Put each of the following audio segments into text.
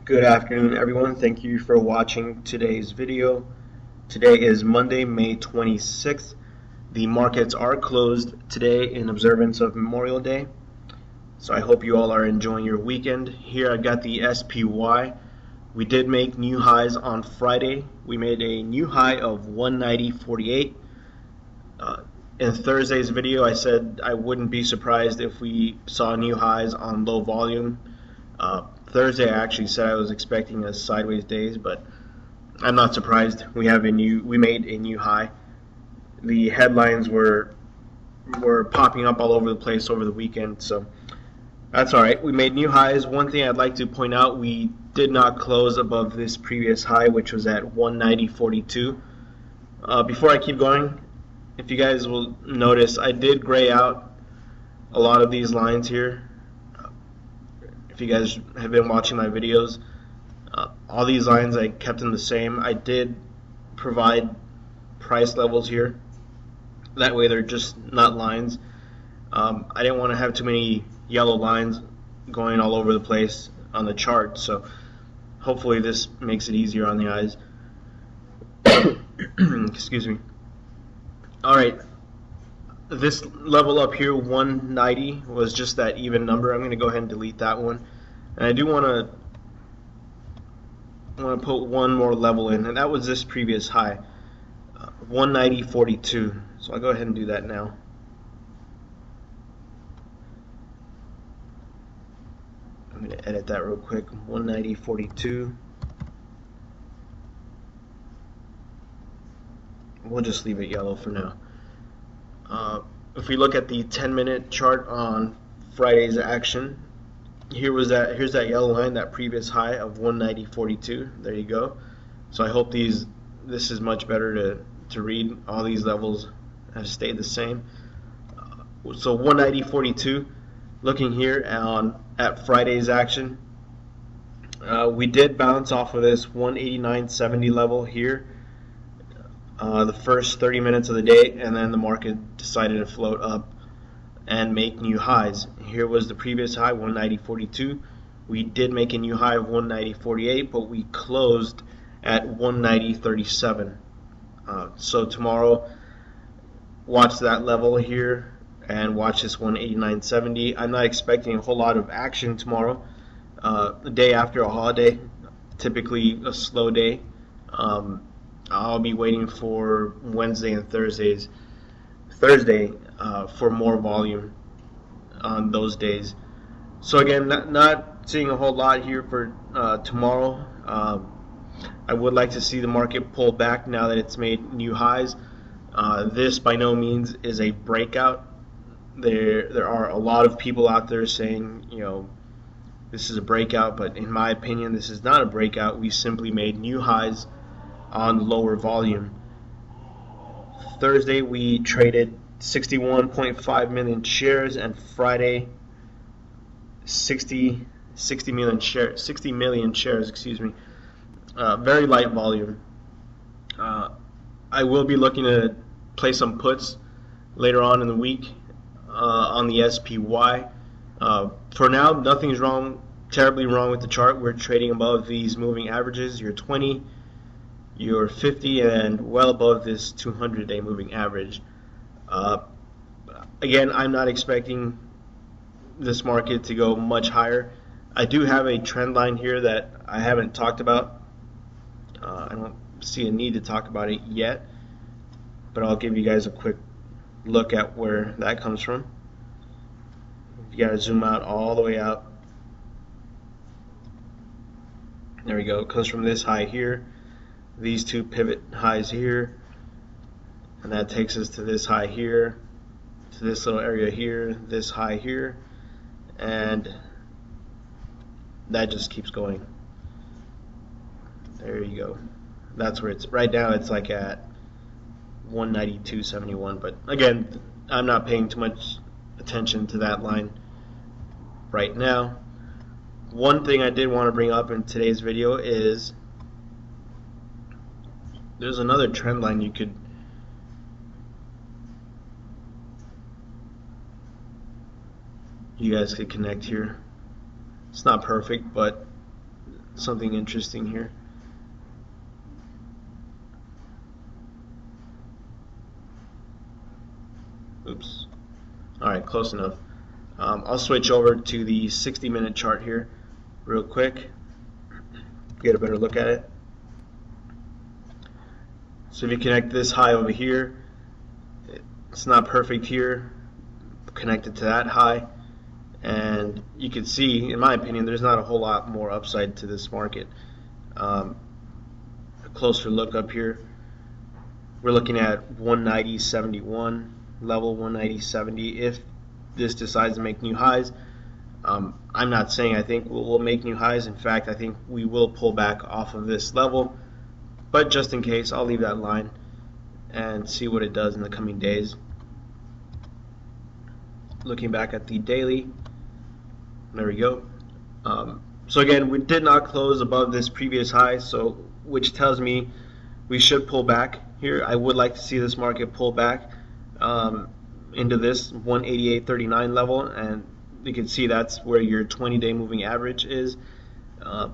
Good afternoon, everyone. Thank you for watching today's video. Today is Monday, May 26th. The markets are closed today in observance of Memorial Day. So I hope you all are enjoying your weekend. Here I got the SPY. We did make new highs on Friday. We made a new high of 190.48. In Thursday's video, I said I wouldn't be surprised if we saw new highs on low volume. Thursday, I actually said I was expecting a sideways days, but I'm not surprised. We made a new high. The headlines were popping up all over the place over the weekend, so that's all right. We made new highs. One thing I'd like to point out: we did not close above this previous high, which was at 190.42. Before I keep going, if you guys will notice, I did gray out a lot of these lines here. If you guys have been watching my videos, all these lines I kept them the same. I did provide price levels here. That way they're just not lines. I didn't want to have too many yellow lines going all over the place on the chart, so hopefully this makes it easier on the eyes. Excuse me. Alright, this level up here, 190, was just that even number. I'm going to go ahead and delete that one. And I do want to put one more level in, and that was this previous high, 190.42. So I'll go ahead and do that now. I'm going to edit that real quick. 190.42. We'll just leave it yellow for now. If we look at the 10-minute chart on Friday's action, here's that yellow line, that previous high of 190.42. There you go. So I hope this is much better to read. All these levels have stayed the same. So 190.42. Looking here at Friday's action, we did bounce off of this 189.70 level here. The first 30 minutes of the day, and then the market decided to float up and make new highs. Here was the previous high, 190.42. We did make a new high of 190.48, but we closed at 190.37. So tomorrow, watch that level here and watch this 189.70. I'm not expecting a whole lot of action tomorrow. The day after a holiday, typically a slow day. I'll be waiting for Wednesday and Thursday for more volume on those days. So again, not seeing a whole lot here for tomorrow. I would like to see the market pull back now that it's made new highs. This by no means is a breakout. There are a lot of people out there saying, this is a breakout, but in my opinion, this is not a breakout. We simply made new highs on lower volume. Thursday we traded 61.5 million shares, and Friday 60 million shares, excuse me. Very light volume. I will be looking to play some puts later on in the week on the SPY. For now, nothing's terribly wrong with the chart. We're trading above these moving averages, your 20, your 50, and well above this 200-day moving average. Again, I'm not expecting this market to go much higher. I do have a trend line here that I haven't talked about. I don't see a need to talk about it yet, but I'll give you guys a quick look at where that comes from. You gotta zoom out all the way out. There we go. It comes from this high here, these two pivot highs here, and that takes us to this high here, to this little area here, this high here, and that just keeps going. There you go. That's where it's right now. It's like at 192.71, but again, I'm not paying too much attention to that line right now. One thing I did want to bring up in today's video is there's another trend line you guys could connect here. It's not perfect, but something interesting here. Oops. Alright, close enough. I'll switch over to the 60-minute chart here real quick, get a better look at it. So if you connect this high over here, it's not perfect here, connected to that high, and you can see, in my opinion, there's not a whole lot more upside to this market. A closer look up here, we're looking at 190.71 level, 190.70 if this decides to make new highs. I'm not saying I think we'll make new highs. In fact, I think we will pull back off of this level, but just in case, I'll leave that line and see what it does in the coming days. Looking back at the daily, there we go. So again, we did not close above this previous high, so which tells me we should pull back here. I would like to see this market pull back into this 188.39 level, and you can see that's where your 20-day moving average is. But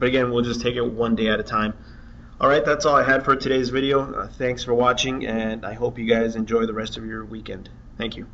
again, we'll just take it one day at a time. Alright, that's all I had for today's video. Thanks for watching, and I hope you guys enjoy the rest of your weekend. Thank you.